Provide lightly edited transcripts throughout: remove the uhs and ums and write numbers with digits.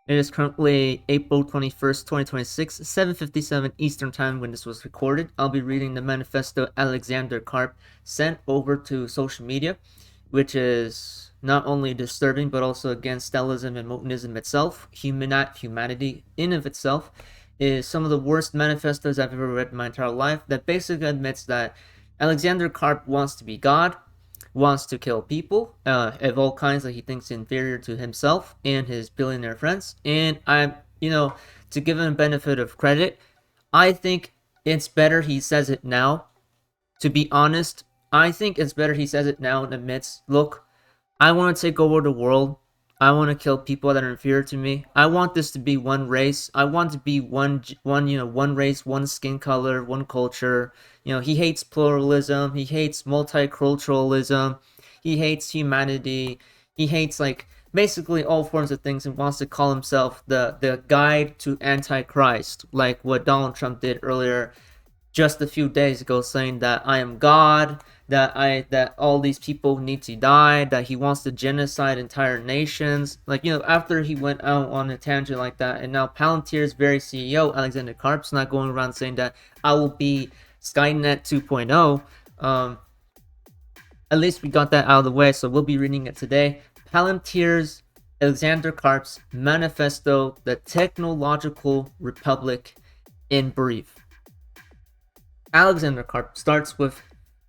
It is currently April 21st, 2026, 7:57 Eastern Time when this was recorded. I'll be reading the manifesto Alexander Karp sent over to social media, which is not only disturbing but also against Stellism and Motonism itself. Humanity in of itself is some of the worst manifestos I've ever read in my entire life that basically admits that Alexander Karp wants to be God, wants to kill people of all kinds that he thinks inferior to himself and his billionaire friends. And to give him benefit of credit, I think it's better he says it now. To be honest, I think it's better he says it now and admits, look, I want to take over the world. I want to kill people that are inferior to me. I want this to be one race. I want to be one race, one skin color, one culture. He hates pluralism. He hates multiculturalism. He hates humanity. He hates basically all forms of things and wants to call himself the guide to Antichrist, like what Donald Trump did earlier just a few days ago, saying that I am God, that all these people need to die, that he wants to genocide entire nations. After he went out on a tangent like that, and now Palantir's very CEO, Alexander Karp's not going around saying that I will be Skynet 2.0. At least we got that out of the way, so we'll be reading it today. Palantir's Alexander Karp's manifesto, the Technological Republic in brief. Alexander Karp starts with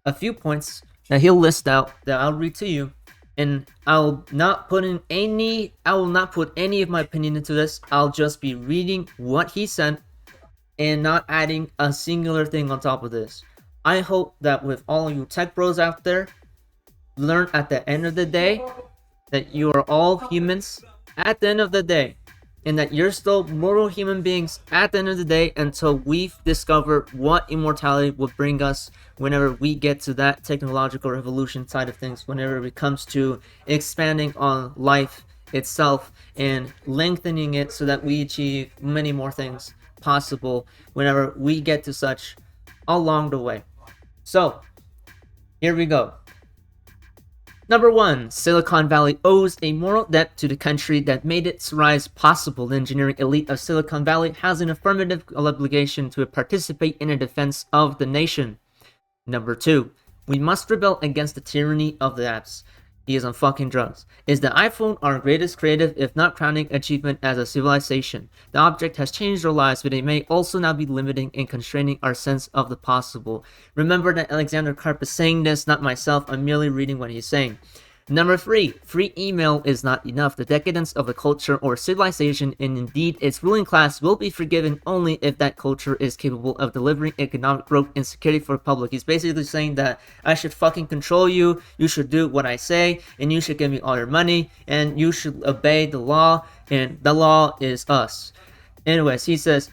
a few points that he'll list out that I'll read to you, and I will not put any of my opinion into this. I'll just be reading what he sent and not adding a singular thing on top of this. I hope that with all you tech bros out there, learn at the end of the day that you are all humans at the end of the day, and that you're still mortal human beings at the end of the day until we've discovered what immortality will bring us whenever we get to that technological revolution side of things, whenever it comes to expanding on life itself and lengthening it so that we achieve many more things possible whenever we get to such along the way. So, here we go. Number 1, Silicon Valley owes a moral debt to the country that made its rise possible. The engineering elite of Silicon Valley has an affirmative obligation to participate in the defense of the nation. Number 2, we must rebel against the tyranny of the apps. He is on fucking drugs. Is the iPhone our greatest creative, if not crowning, achievement as a civilization? The object has changed our lives, but it may also now be limiting and constraining our sense of the possible. Remember that Alexander Karp is saying this, not myself. I'm merely reading what he's saying. Number 3, free email is not enough. The decadence of a culture or civilization, and indeed its ruling class, will be forgiven only if that culture is capable of delivering economic growth and security for the public. He's basically saying that I should fucking control you, you should do what I say, and you should give me all your money, and you should obey the law, and the law is us. Anyways, he says,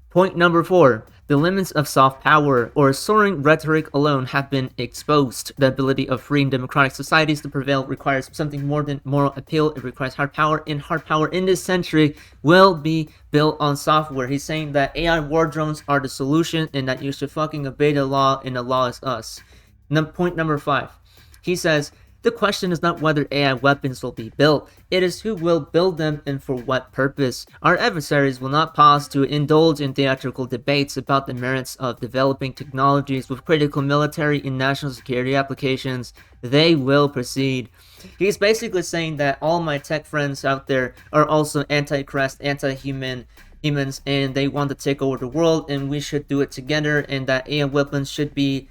point number 4. The limits of soft power or soaring rhetoric alone have been exposed. The ability of free and democratic societies to prevail requires something more than moral appeal. It requires hard power, and hard power in this century will be built on software. He's saying that AI war drones are the solution and that you should fucking obey the law, and the law is us. Point number 5. He says, the question is not whether AI weapons will be built, it is who will build them and for what purpose. Our adversaries will not pause to indulge in theatrical debates about the merits of developing technologies with critical military and national security applications. They will proceed. He's basically saying that all my tech friends out there are also anti-Christ, anti-humans, and they want to take over the world, and we should do it together, and that AI weapons should be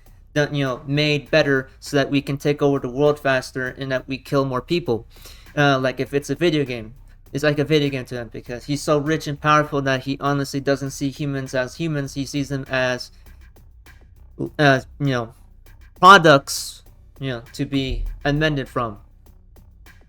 made better so that we can take over the world faster and that we kill more people. Like if it's a video game, it's like a video game to him because he's so rich and powerful that he honestly doesn't see humans as humans. He sees them as products, to be amended from.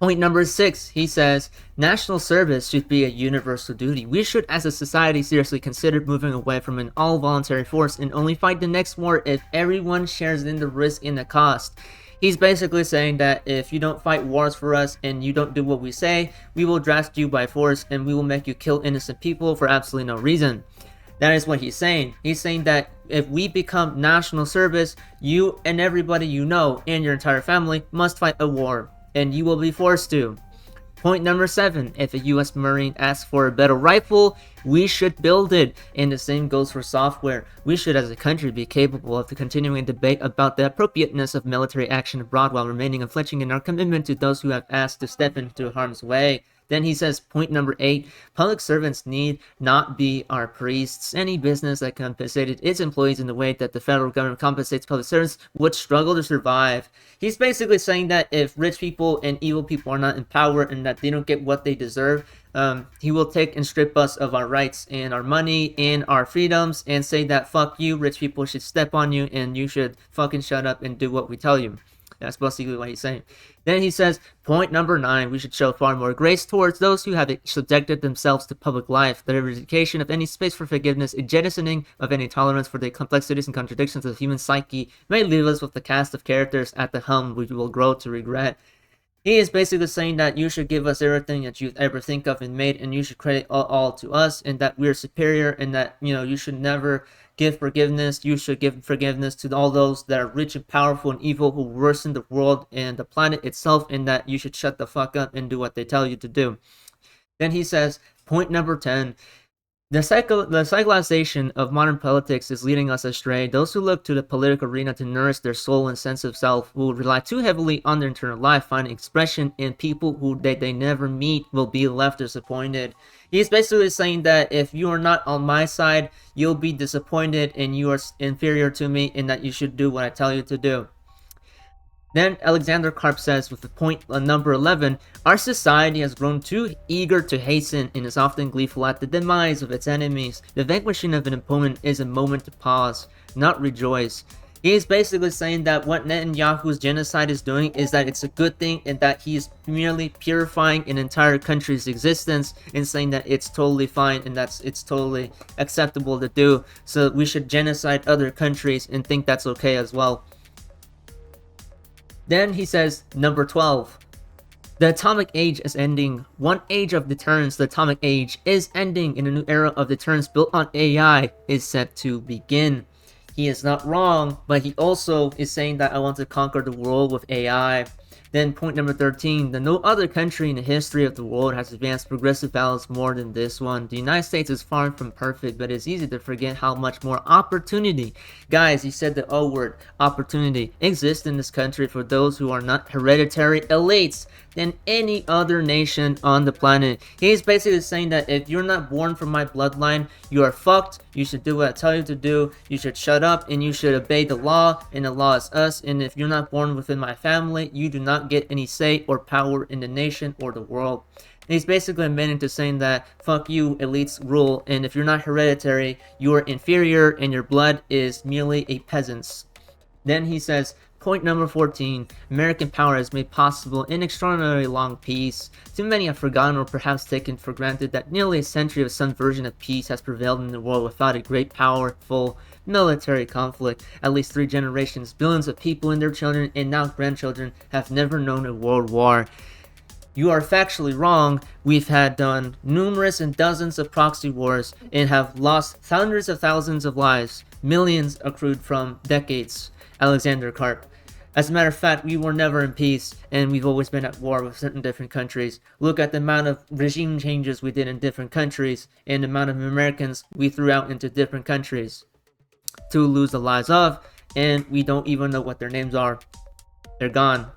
Point number 6, he says, national service should be a universal duty. We should, as a society, seriously consider moving away from an all-voluntary force and only fight the next war if everyone shares in the risk and the cost. He's basically saying that if you don't fight wars for us and you don't do what we say, we will draft you by force and we will make you kill innocent people for absolutely no reason. That is what he's saying. He's saying that if we become national service, you and everybody you know and your entire family must fight a war. And you will be forced to. Point number 7, if a US Marine asks for a better rifle, we should build it. And the same goes for software. We should as a country be capable of continuing a debate about the appropriateness of military action abroad while remaining unflinching in our commitment to those who have asked to step into harm's way. Then he says, point number 8, public servants need not be our priests. Any business that compensated its employees in the way that the federal government compensates public servants would struggle to survive. He's basically saying that if rich people and evil people are not in power and that they don't get what they deserve, he will take and strip us of our rights and our money and our freedoms and say that fuck you, rich people should step on you and you should fucking shut up and do what we tell you. That's basically what he's saying. Then he says, point number 9, we should show far more grace towards those who have subjected themselves to public life. The eradication of any space for forgiveness, a jettisoning of any tolerance for the complexities and contradictions of the human psyche may leave us with the cast of characters at the helm we will grow to regret. He is basically saying that you should give us everything that you ever think of and made, and you should credit all to us, and that we're superior, and that, you should never give forgiveness. You should give forgiveness to all those that are rich and powerful and evil who worsen the world and the planet itself, and that you should shut the fuck up and do what they tell you to do. Then he says, point number 10, the psycholization of modern politics is leading us astray. Those who look to the political arena to nourish their soul and sense of self will rely too heavily on their internal life, finding expression in people who they never meet will be left disappointed. He's basically saying that if you are not on my side, you'll be disappointed and you are inferior to me, and that you should do what I tell you to do. Then Alexander Karp says, with the point number 11, our society has grown too eager to hasten and is often gleeful at the demise of its enemies. The vanquishing of an opponent is a moment to pause, not rejoice. He is basically saying that what Netanyahu's genocide is doing is that it's a good thing, and that he is merely purifying an entire country's existence and saying that it's totally fine and it's totally acceptable to do. So we should genocide other countries and think that's okay as well. Then he says, number 12, the atomic age is ending. One age of deterrence, the atomic age, is ending, and a new era of deterrence built on AI is set to begin. He is not wrong, but he also is saying that I want to conquer the world with AI. Then point number 13, that no other country in the history of the world has advanced progressive values more than this one. The United States is far from perfect, but it's easy to forget how much more opportunity, guys, he said the O word, opportunity, exists in this country for those who are not hereditary elites than any other nation on the planet. He's basically saying that if you're not born from my bloodline, you are fucked. You should do what I tell you to do. You should shut up and you should obey the law, and the law is us. And if you're not born within my family, you do not get any say or power in the nation or the world. And he's basically admitting to saying that fuck you, elites rule, and if you're not hereditary, you are inferior and your blood is merely a peasant's. Then he says, point number 14, American power has made possible an extraordinarily long peace. Too many have forgotten or perhaps taken for granted that nearly a century of some version of peace has prevailed in the world without a great powerful military conflict. At least 3 generations, billions of people and their children and now grandchildren have never known a world war. You are factually wrong. We've had done numerous and dozens of proxy wars and have lost hundreds of thousands of lives, millions accrued from decades. Alexander Karp. As a matter of fact, we were never in peace, and we've always been at war with certain different countries. Look at the amount of regime changes we did in different countries, and the amount of Americans we threw out into different countries to lose the lives of, and we don't even know what their names are. They're gone.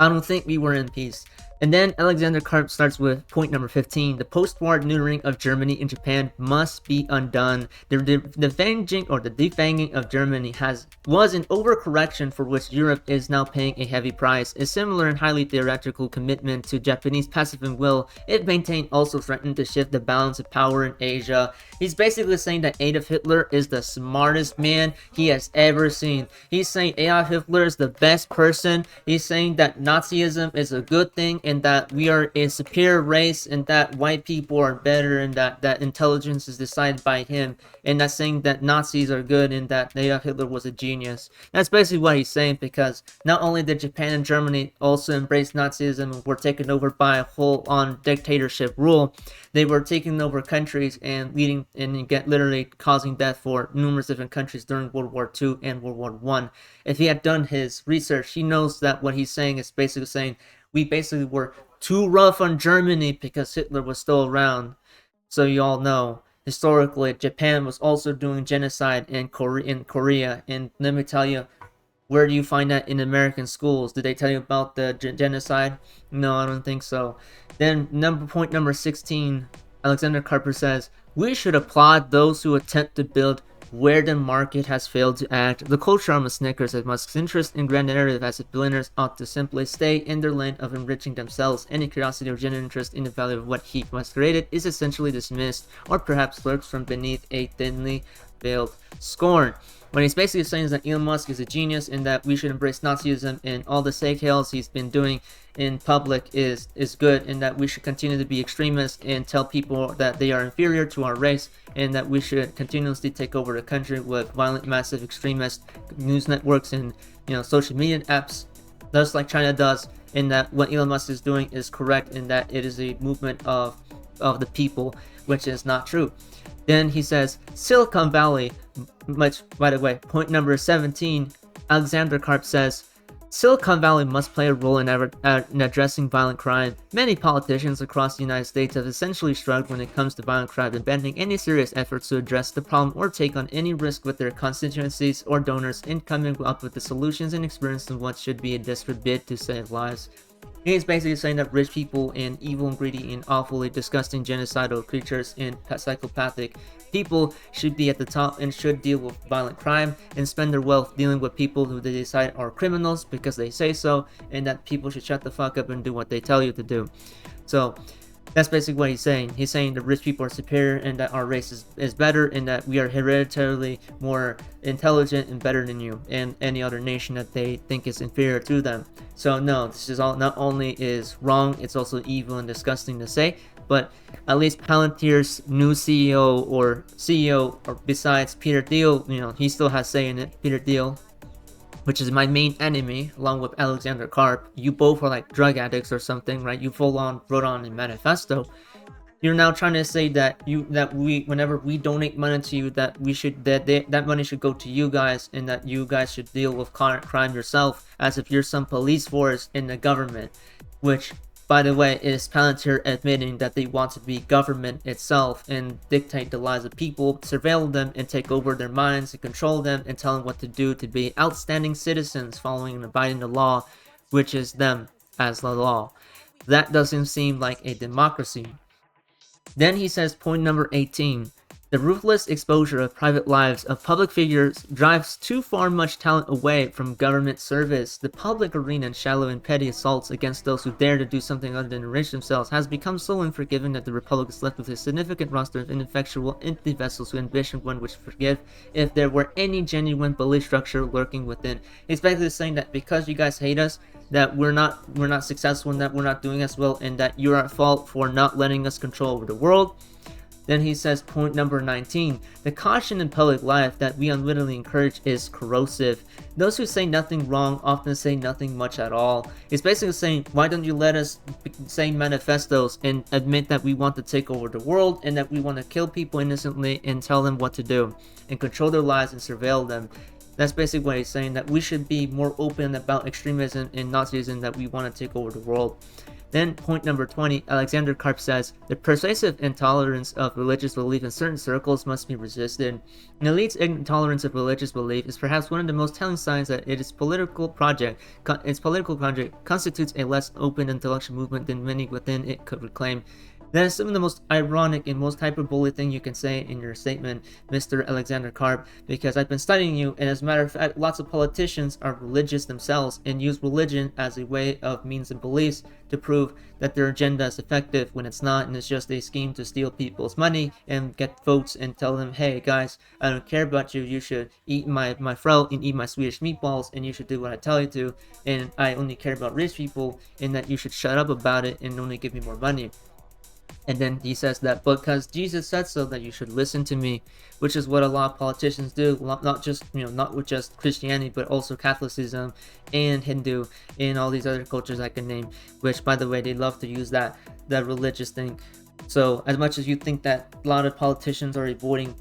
I don't think we were in peace. And then Alexander Karp starts with point number 15. The post-war neutering of Germany and Japan must be undone. The defanging of Germany was an overcorrection for which Europe is now paying a heavy price. A similar and highly theoretical commitment to Japanese pacifist will, if maintained, also threaten to shift the balance of power in Asia. He's basically saying that Adolf Hitler is the smartest man he has ever seen. He's saying Adolf Hitler is the best person. He's saying that Nazism is a good thing, and that we are a superior race, and that white people are better, and that intelligence is decided by him, and that's saying that Nazis are good and that Adolf Hitler was a genius. That's basically what he's saying, because not only did Japan and Germany also embrace Nazism and were taken over by a full-on dictatorship rule, they were taking over countries and literally causing death for numerous different countries during World War II and World War I. If he had done his research, he knows that what he's saying is basically saying we basically were too rough on Germany because Hitler was still around. So you all know, historically, Japan was also doing genocide in Korea. And let me tell you, where do you find that in American schools? Did they tell you about the genocide? No, I don't think so. Then point number 16, Alexander Carper says, we should applaud those who attempt to build where the market has failed to act. The culture arm of Snickers has Musk's interest in grand narrative as if billionaires ought to simply stay in their lane of enriching themselves. Any curiosity or genuine interest in the value of what he has created is essentially dismissed, or perhaps lurks from beneath a thinly veiled scorn. What he's basically saying is that Elon Musk is a genius and that we should embrace Nazism, and all the stake hails he's been doing in public is good, and that we should continue to be extremists and tell people that they are inferior to our race, and that we should continuously take over the country with violent, massive extremist news networks and social media apps, just like China does, and that what Elon Musk is doing is correct, and that it is a movement of the people, which is not true. Then he says, Silicon Valley, which, by the way, point number 17, Alexander Karp says, Silicon Valley must play a role in addressing violent crime. Many politicians across the United States have essentially shrugged when it comes to violent crime, abandoning any serious efforts to address the problem or take on any risk with their constituencies or donors in coming up with the solutions and experiencing what should be a desperate bid to save lives. He's basically saying that rich people and evil and greedy and awfully disgusting genocidal creatures and psychopathic people should be at the top and should deal with violent crime and spend their wealth dealing with people who they decide are criminals because they say so, and that people should shut the fuck up and do what they tell you to do. So that's basically what he's saying. He's saying that rich people are superior and that our race is better, and that we are hereditarily more intelligent and better than you and any other nation that they think is inferior to them. So no, this is all not only is wrong, it's also evil and disgusting to say. But at least Palantir's new CEO, or besides Peter Thiel, he still has say in it. Peter Thiel, which is my main enemy, along with Alexander Karp. You both are like drug addicts or something, right? You full on wrote on a manifesto. You're now trying to say that whenever we donate money to you, that that money should go to you guys, and that you guys should deal with crime yourself, as if you're some police force in the government. Which, by the way, is Palantir admitting that they want to be government itself and dictate the lives of people, surveil them, and take over their minds and control them and tell them what to do to be outstanding citizens following and abiding the law, which is them as the law. That doesn't seem like a democracy. Then he says, point number 18, the ruthless exposure of private lives of public figures drives too far much talent away from government service. The public arena and shallow and petty assaults against those who dare to do something other than enrich themselves has become so unforgiving that the Republic is left with a significant roster of ineffectual empty vessels who ambition one which forgive if there were any genuine belief structure lurking within. He's basically saying that because you guys hate us, that we're not successful, and that we're not doing as well, and that you're at fault for not letting us control over the world. Then he says, point number 19, the caution in public life that we unwittingly encourage is corrosive. Those who say nothing wrong often say nothing much at all. He's basically saying, why don't you let us say manifestos and admit that we want to take over the world and that we want to kill people innocently and tell them what to do and control their lives and surveil them. That's basically what he's saying, that we should be more open about extremism and Nazism, that we want to take over the world. Then point number 20, Alexander Karp says, the pervasive intolerance of religious belief in certain circles must be resisted. An elite's intolerance of religious belief is perhaps one of the most telling signs that its political project constitutes a less open intellectual movement than many within it could reclaim. That is some of the most ironic and most hyperbole thing you can say in your statement, Mr. Alexander Karp, because I've been studying you, and as a matter of fact, lots of politicians are religious themselves and use religion as a way of means and beliefs to prove that their agenda is effective when it's not, and it's just a scheme to steal people's money and get votes and tell them, hey guys, I don't care about you, you should eat my throat and eat my Swedish meatballs, and you should do what I tell you to, and I only care about rich people, and that you should shut up about it and only give me more money. And then he says that because Jesus said so, that you should listen to me, which is what a lot of politicians do, not with just Christianity, but also Catholicism and Hindu and all these other cultures I can name, which, by the way, they love to use that religious thing. So as much as you think that a lot of politicians are avoiding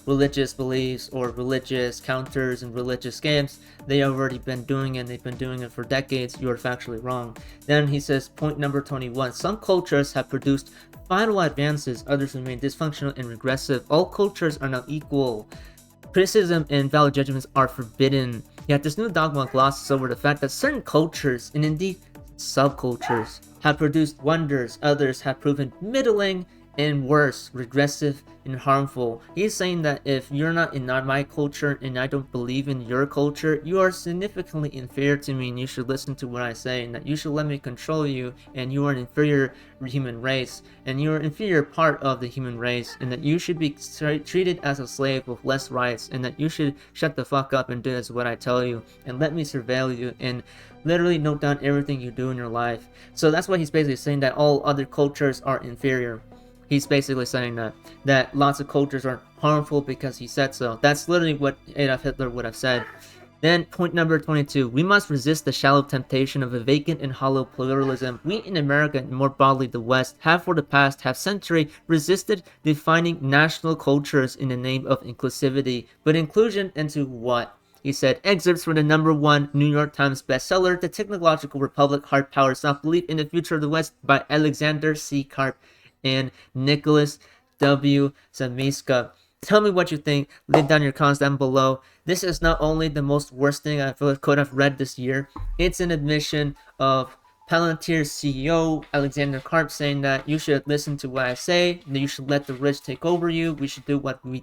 religious beliefs or religious counters and religious scams. They already been doing it, and they've been doing it for decades. You are factually wrong. Then he says, point number 21, some cultures have produced vital advances, others remain dysfunctional and regressive. All cultures are not equal. Criticism and valid judgments are forbidden. Yet this new dogma glosses over the fact that certain cultures, and indeed subcultures, have produced wonders, others have proven middling and worse, regressive and harmful. He's saying that if you're not in my culture and I don't believe in your culture, you are significantly inferior to me and you should listen to what I say, and that you should let me control you, and you are an inferior human race and you're an inferior part of the human race, and that you should be treated as a slave with less rights, and that you should shut the fuck up and do as what I tell you and let me surveil you and literally note down everything you do in your life. So that's why he's basically saying that all other cultures are inferior. He's basically saying that lots of cultures are harmful because he said so. That's literally what Adolf Hitler would have said. Then point number 22, we must resist the shallow temptation of a vacant and hollow pluralism. We in America, and more broadly the West, have for the past half-century resisted defining national cultures in the name of inclusivity. But inclusion into what? He said, excerpts from the #1 New York Times bestseller, The Technological Republic, Hard Power, Self-Belief in the Future of the West by Alexander C. Karp and Nicholas W. Zamiska. Tell me what you think. Leave down your comments down below. This is not only the most worst thing I could have read this year, it's an admission of Palantir CEO Alexander Karp saying that you should listen to what I say, that you should let the rich take over you, you should do what we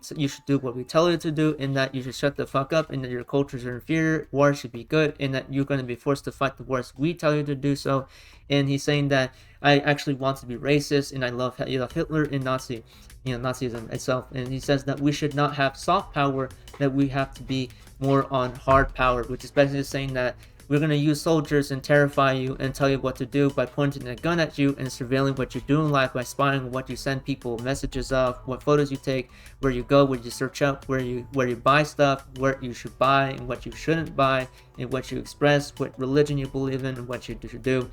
tell you to do, and that you should shut the fuck up, and that your cultures are inferior, war should be good, and that you're going to be forced to fight the wars we tell you to do so. And he's saying that I actually want to be racist, and I love Hitler and Nazism itself. And he says that we should not have soft power, that we have to be more on hard power, which is basically saying that we're going to use soldiers and terrify you and tell you what to do by pointing a gun at you and surveilling what you do in life, by spying on what you send people messages of, what photos you take, where you go, where you search up, where you buy stuff, what you should buy and what you shouldn't buy, and what you express, what religion you believe in, and what you should do.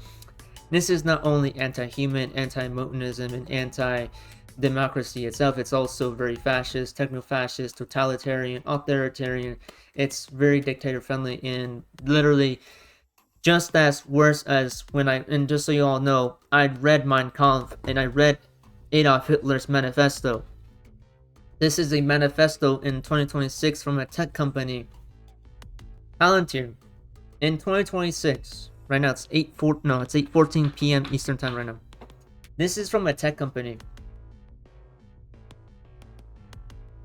This is not only anti-human, anti-Motonism, and anti-democracy itself, it's also very fascist, techno-fascist, totalitarian, authoritarian. It's very dictator-friendly, and literally just as worse as when and just so you all know, I read Mein Kampf, and I read Adolf Hitler's manifesto. This is a manifesto in 2026 from a tech company, Palantir. In 2026, right now it's 8:14 p.m. Eastern time right now. This is from a tech company.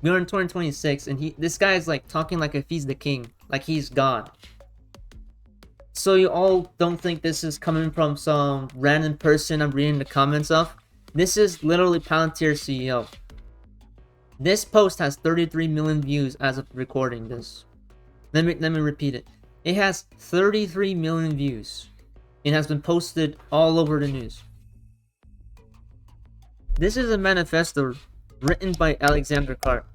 We're in 2026, and this guy is like talking like if he's the king, like he's God. So you all don't think this is coming from some random person I'm reading the comments of? This is literally Palantir CEO. This post has 33 million views as of recording this. Let me repeat it. It has 33 million views. It has been posted all over the news. This is a manifesto written by Alexander Karp.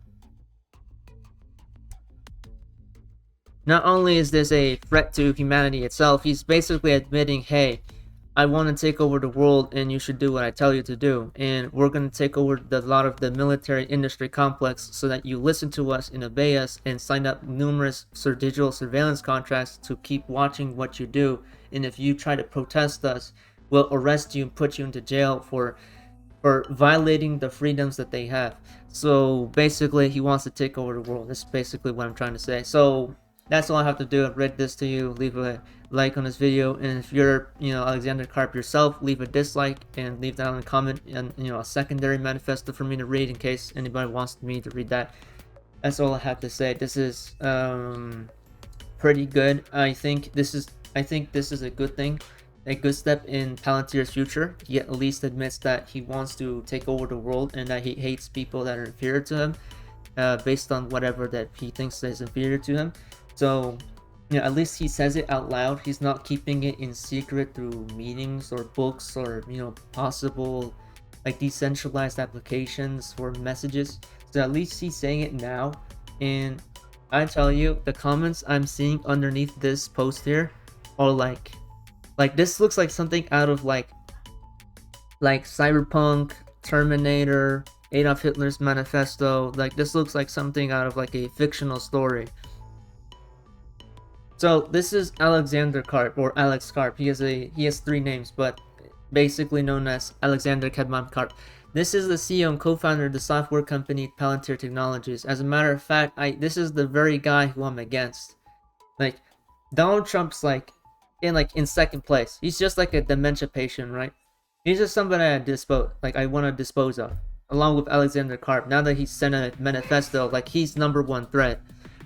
Not only is this a threat to humanity itself, he's basically admitting, hey, I want to take over the world and you should do what I tell you to do. And we're going to take over a lot of the military industry complex so that you listen to us and obey us and sign up numerous digital surveillance contracts to keep watching what you do. And if you try to protest us, we'll arrest you and put you into jail for violating the freedoms that they have. So basically, he wants to take over the world. That's basically what I'm trying to say. So that's all I have to do. I've read this to you. Leave a like on this video, and if you're Alexander Karp yourself, leave a dislike and leave down a comment and a secondary manifesto for me to read in case anybody wants me to read that. That's all I have to say. This is pretty good. I think this is a good thing, a good step in Palantir's future. He at least admits that he wants to take over the world and that he hates people that are inferior to him, based on whatever that he thinks is inferior to him. So at least he says it out loud. He's not keeping it in secret through meetings or books or possible like decentralized applications or messages. So at least he's saying it now. And I tell you, the comments I'm seeing underneath this post here are like this looks like something out of like Cyberpunk, Terminator, Adolf Hitler's manifesto. Like, this looks like something out of like a fictional story. So this is Alexander Karp, or Alex Karp. He has 3 names, but basically known as Alexander Kedman Karp. This is the CEO and co-founder of the software company Palantir Technologies. As a matter of fact, this is the very guy who I'm against. Like, Donald Trump's like in second place. He's just like a dementia patient, right? He's just somebody I want to dispose of, along with Alexander Karp. Now that he's sent a manifesto, like, he's number 1 threat,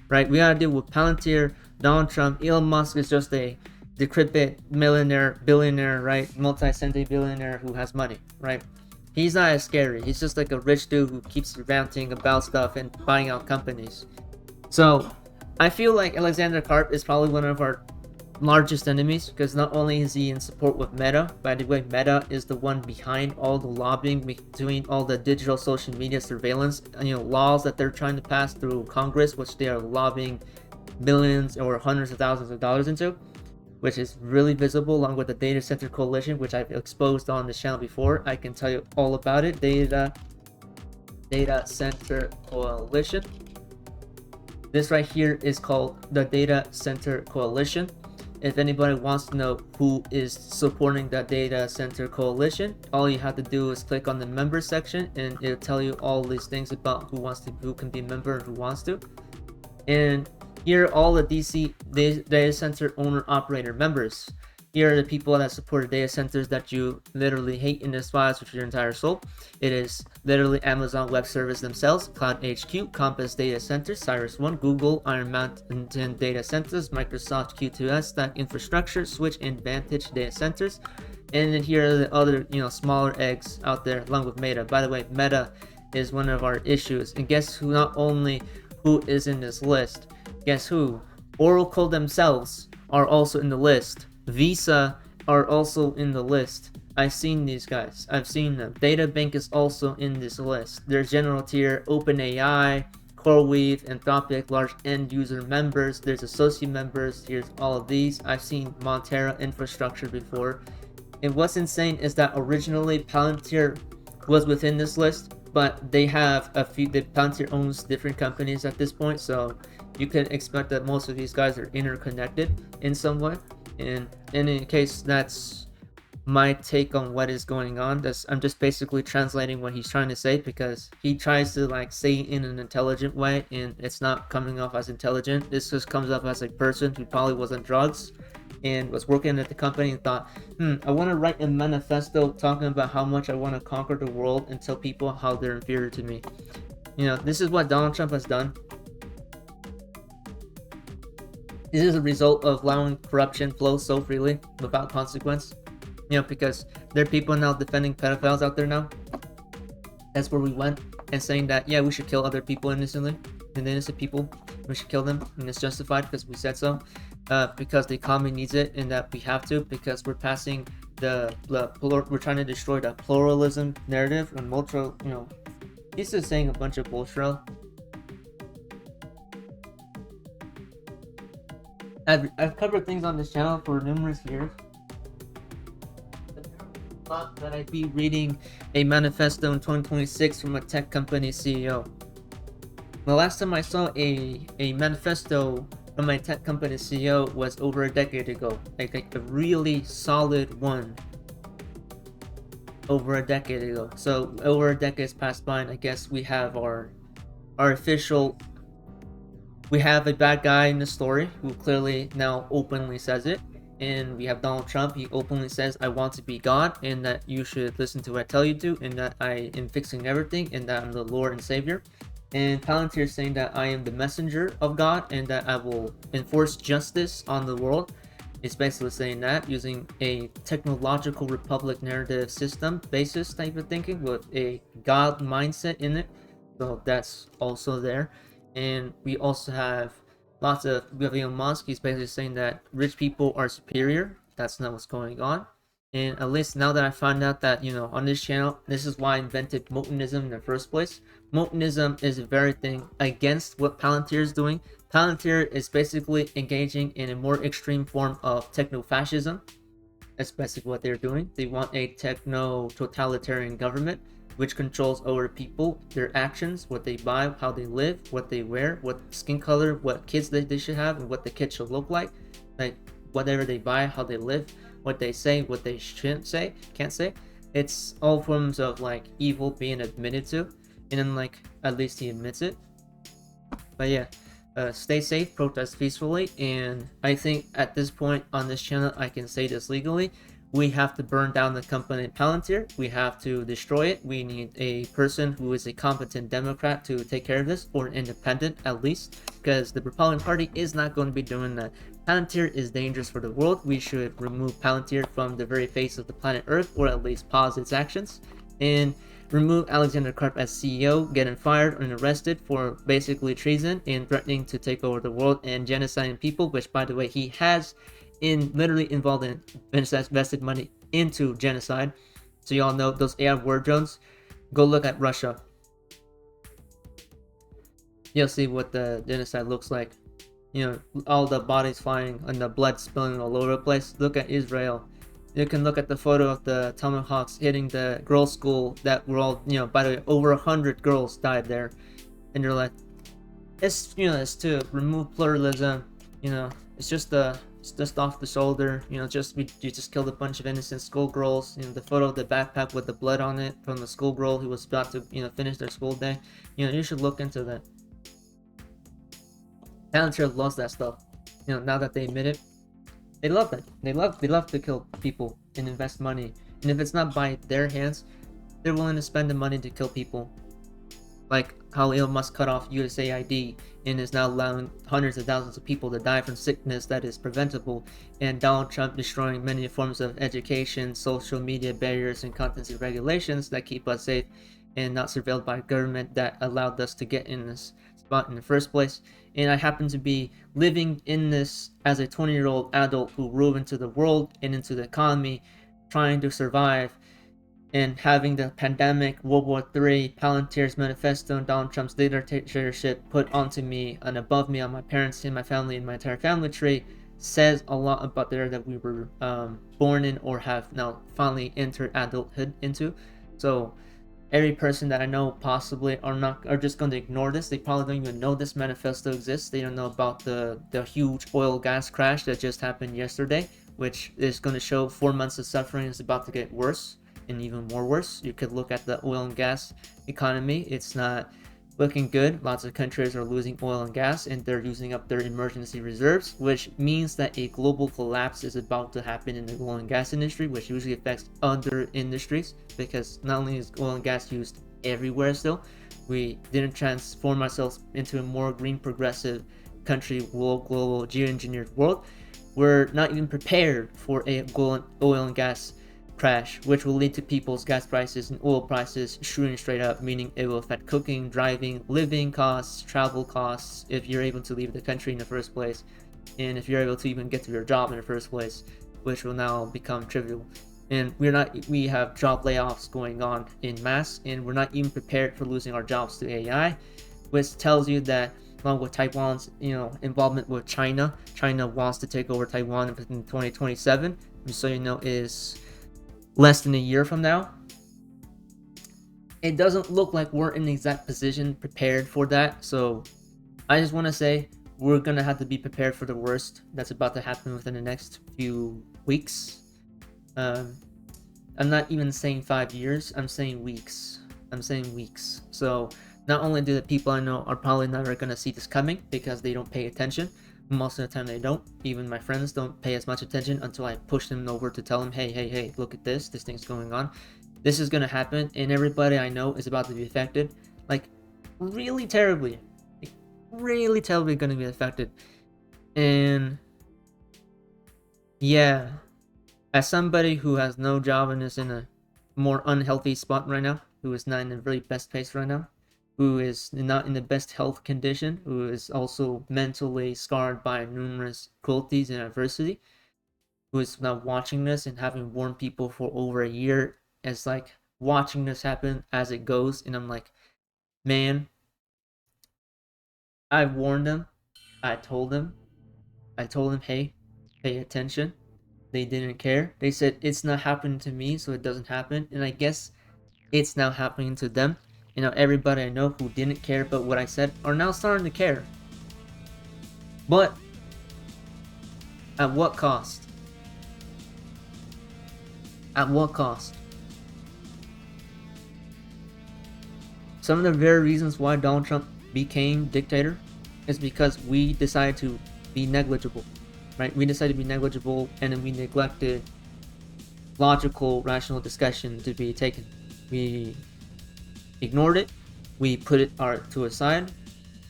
right? We gotta deal with Palantir, Donald Trump. Elon Musk is just a decrepit billionaire, right? Multi-century billionaire who has money, right? He's not as scary. He's just like a rich dude who keeps ranting about stuff and buying out companies. So I feel like Alexander Karp is probably one of our largest enemies, because not only is he in support with Meta, by the way, Meta is the one behind all the lobbying, doing all the digital social media surveillance, laws that they're trying to pass through Congress, which they are lobbying millions or hundreds of thousands of dollars into, which is really visible, along with the Data Center Coalition, which I've exposed on this channel before. I can tell you all about it. Data Center Coalition. This right here is called the Data Center Coalition. If anybody wants to know who is supporting the Data Center Coalition, all you have to do is click on the member section, and it'll tell you all these things about who can be a member and who wants to. And here are all the DC data center owner operator members. Here are the people that support data centers that you literally hate and despise with your entire soul. It is literally Amazon Web Service themselves, Cloud HQ, Compass Data Centers, Cyrus One, Google, Iron Mountain Data Centers, Microsoft Q2S, Stack Infrastructure, Switch, and Vantage Data Centers. And then here are the other, smaller eggs out there, along with Meta. By the way, Meta is one of our issues. And guess who? Not only who is in this list, guess who? Oracle themselves are also in the list. Visa are also in the list. I've seen these guys. I've seen them. DataBank is also in this list. There's General Tier, OpenAI, CoreWeave, Anthropic, large end user members. There's associate members. Here's all of these. I've seen Montera Infrastructure before. And what's insane is that originally Palantir was within this list, but they have Palantir owns different companies at this point, so you can expect that most of these guys are interconnected in some way. And in any case, that's my take on what is going on. I'm just basically translating what he's trying to say, because he tries to say it in an intelligent way, and it's not coming off as intelligent. This just comes off as a person who probably was on drugs and was working at the company and thought, I want to write a manifesto talking about how much I want to conquer the world and tell people how they're inferior to me. This is what Donald Trump has done. This is a result of allowing corruption flow so freely without consequence. Because there are people now defending pedophiles out there now. That's where we went, and saying that, yeah, we should kill other people innocently, and the innocent people, we should kill them, and it's justified because we said so, because the economy needs it, and that we have to, because we're passing we're trying to destroy the pluralism narrative, and he's just saying a bunch of bullshit. I've covered things on this channel for numerous years. I thought that I'd be reading a manifesto in 2026 from a tech company CEO. The last time I saw a manifesto from a tech company CEO was over a decade ago. Like a really solid one. Over a decade ago. So over a decade's passed by, and I guess we have our official. We have a bad guy in the story who clearly now openly says it. And we have Donald Trump. He openly says, I want to be God, and that you should listen to what I tell you to, and that I am fixing everything, and that I'm the Lord and Savior. And Palantir is saying that I am the messenger of God, and that I will enforce justice on the world. It's basically saying that using a technological republic narrative system basis type of thinking with a God mindset in it. So that's also there. And we also have Elon Musk. He's basically saying that rich people are superior. That's not what's going on. And at least now that I found out that, on this channel, this is why I invented Motonism in the first place. Motonism is a very thing against what Palantir is doing. Palantir is basically engaging in a more extreme form of techno-fascism. That's basically what they're doing. They want a techno-totalitarian government, which controls over people, their actions, what they buy, how they live, what they wear, what skin color, what kids they should have, and what the kids should look like whatever they buy, how they live, what they say, what they shouldn't say, can't say. It's all forms of like evil being admitted to, and then like at least he admits it. But yeah, stay safe, protest peacefully, and I think at this point on this channel I can say this legally. We have to burn down the company Palantir. We have to destroy it. We need a person who is a competent Democrat to take care of this, or an independent at least, because the Republican Party is not going to be doing that. Palantir is dangerous for the world. We should remove Palantir from the very face of the planet Earth, or at least pause its actions, and remove Alexander Karp as CEO, get him fired and arrested for basically treason and threatening to take over the world and genociding people, which by the way he has literally involved in invested money into genocide. So y'all know those AI war drones. Go look at Russia. You'll see what the genocide looks like. You know, all the bodies flying and the blood spilling all over the place. Look at Israel. You can look at the photo of the tomahawks hitting the girls' school that were all, you know, by the way, over 100 girls died there. And you're like, it's, you know, it's to remove pluralism, you know, it's just off the shoulder, you know, you just killed a bunch of innocent schoolgirls. You know, the photo of the backpack with the blood on it from the schoolgirl who was about to, you know, finish their school day. You know, you should look into that. Palantir loves that stuff. You know, now that they admit it, they love it. They love to kill people and invest money. And if it's not by their hands, they're willing to spend the money to kill people. Like how Elon Musk cut off USAID and is now allowing hundreds of thousands of people to die from sickness that is preventable, and Donald Trump destroying many forms of education, social media barriers, and content regulations that keep us safe and not surveilled by government that allowed us to get in this spot in the first place. And I happen to be living in this as a 20-year-old adult who grew into the world and into the economy, trying to survive, and having the pandemic, World War III, Palantir's Manifesto, and Donald Trump's dictatorship put onto me and above me on my parents and my family and my entire family tree says a lot about the era that we were born in, or have now finally entered adulthood into. So every person that I know possibly are just going to ignore this. They probably don't even know this manifesto exists. They don't know about the huge oil gas crash that just happened yesterday, which is going to show 4 months of suffering is about to get worse and even more worse. You could look at the oil and gas economy. It's not looking good. Lots of countries are losing oil and gas, and they're using up their emergency reserves, which means that a global collapse is about to happen in the oil and gas industry, which usually affects other industries, because not only is oil and gas used everywhere still, we didn't transform ourselves into a more green progressive country, global geoengineered world. We're not even prepared for a oil and gas crash, which will lead to people's gas prices and oil prices shooting straight up, meaning it will affect cooking, driving, living costs, travel costs, if you're able to leave the country in the first place, and if you're able to even get to your job in the first place, which will now become trivial. And we have job layoffs going on in mass, and we're not even prepared for losing our jobs to AI, which tells you that along with Taiwan's, you know, involvement with China wants to take over Taiwan in 2027, so you know is less than a year from now. It doesn't look like we're in the exact position prepared for that. So I just want to say we're gonna have to be prepared for the worst that's about to happen within the next few weeks. I'm not even saying 5 years, I'm saying weeks. So not only do the people I know are probably never gonna see this coming because they don't pay attention. Most of the time they don't. Even my friends don't pay as much attention until I push them over to tell them, hey, look at this thing's going on. This is gonna happen, and everybody I know is about to be affected. Like, really terribly. Like, really terribly gonna be affected. And yeah, as somebody who has no job and is in a more unhealthy spot right now, who is not in the very best place right now, who is not in the best health condition, who is also mentally scarred by numerous cruelties and adversity, who is now watching this and having warned people for over a year, as like watching this happen as it goes, and I'm like, man, I warned them, I told them, hey, pay attention. They didn't care. They said it's not happening to me, so it doesn't happen. And I guess it's now happening to them. You know, everybody I know who didn't care about what I said are now starting to care. But at what cost? At what cost? Some of the very reasons why Donald Trump became dictator is because we decided to be negligible, right? We decided to be negligible, and then we neglected logical, rational discussion to be taken. We ignored it. We put it to a side.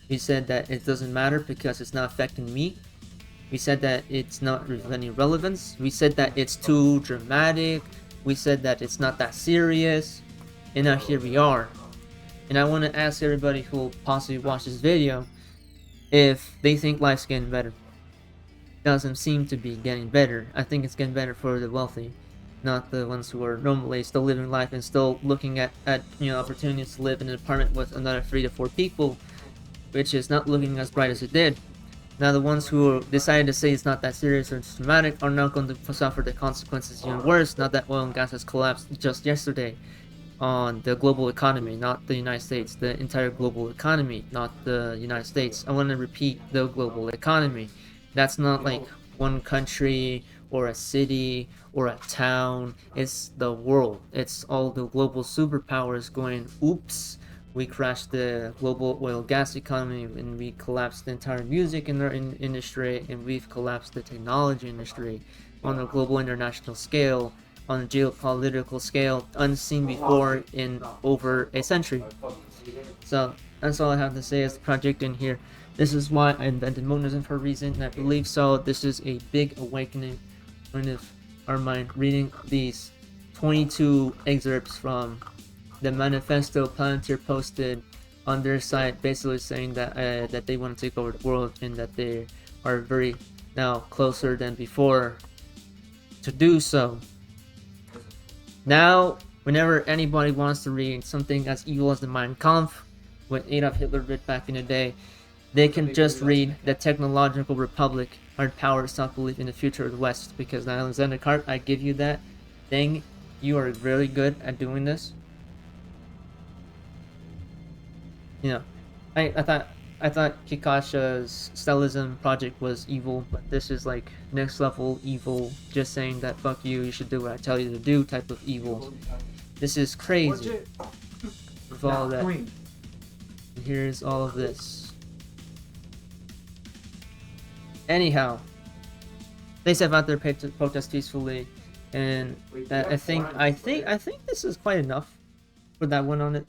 We said that it doesn't matter because it's not affecting me. We said that it's not of any relevance. We said that it's too dramatic. We said that it's not that serious. And now here we are. And I want to ask everybody who will possibly watch this video if they think life's getting better. Doesn't seem to be getting better. I think it's getting better for the wealthy, not the ones who are normally still living life and still looking at opportunities to live in an apartment with another 3 to 4 people, which is not looking as bright as it did. Now the ones who decided to say it's not that serious or it's dramatic are not going to suffer the consequences even worse. Now that oil and gas has collapsed just yesterday on the global economy, not the United States, the entire global economy, not the United States. I want to repeat, the global economy. That's not like one country or a city or a town. It's the world. It's all the global superpowers going, oops, we crashed the global oil gas economy, and we collapsed the entire music industry, and we've collapsed the technology industry on a global international scale, on a geopolitical scale unseen before in over a century. So that's all I have to say as the Projecttian here. This is why I invented monism for a reason, and I believe so. This is a big awakening in our mind, reading these 22 excerpts from the manifesto Palantir posted on their site, basically saying that that they want to take over the world and that they are very now closer than before to do so. Now, whenever anybody wants to read something as evil as the Mein Kampf, what Adolf Hitler wrote back in the day, they can just read the Technological Republic, Hard Power, Self-Belief in the Future of the West, because now, Alexander Cart, I give you that thing. You are really good at doing this. You know, I thought Kikasha's Stellism project was evil, but this is like next level evil, just saying that fuck you, you should do what I tell you to do type of evil. This is crazy. With all that. And here's all of this. Anyhow, they step out there, protest peacefully, and I think this is quite enough for that one on it.